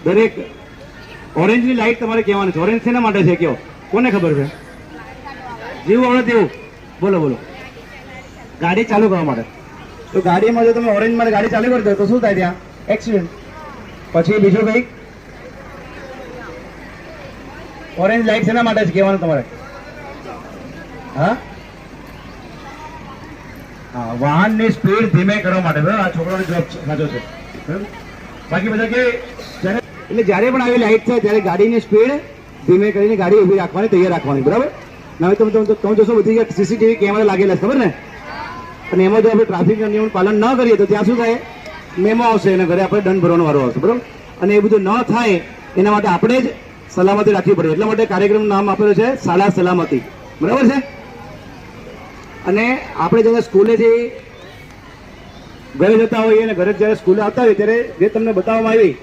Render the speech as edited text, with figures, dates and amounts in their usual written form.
દરેક ઓરેન્જની લાઇટ તમારે કહેવાની છે. ઓરેન્જ શેના માટે છે કયો? કોને ખબર છે? જેવું આવડે તેવું બોલો બોલો. ગાડી ચાલુ કરવા માટે. તો ગાડીમાં જો તમે ઓરેન્જ માટે ગાડી ચાલુ કરી દો તો શું થાય? ત્યાં એક્સિડન્ટ. પછી બીજું કંઈક ઓરેન્જ લાઇટ શેના માટે છે કહેવાનું તમારે? હા હા, વાહનની સ્પીડ ધીમે કરવા માટે. બરાબર, આ છોકરાનો જવાબ સાચો છે. બરાબર. બાકી બધા કે એટલે જ્યારે પણ આવી લાઇટ થાય ત્યારે ગાડીની સ્પીડ ધીમે કરીને ગાડી ઊભી રાખવાની, તૈયાર રાખવાની. બરાબર. હવે તમે જોશો બધી સીસીટીવી કેમેરા લાગેલા છે, ખબર ને? અને એમાં જો આપણે ટ્રાફિકના નિયમનું પાલન ન કરીએ તો ત્યાં શું થાય? મેમો આવશે અને ઘરે આપણે દંડ ભરવાનો વારો આવશે. બરાબર. અને એ બધું ન થાય એના માટે આપણે જ સલામતી રાખવી પડે. એટલા માટે કાર્યક્રમનું નામ આપેલું છે શાળા સલામતી. બરાબર છે. અને આપણે જ્યારે સ્કૂલેથી ઘરે જતા હોઈએ અને ઘરે જ્યારે સ્કૂલે આવતા હોઈએ ત્યારે જે તમને બતાવવામાં આવી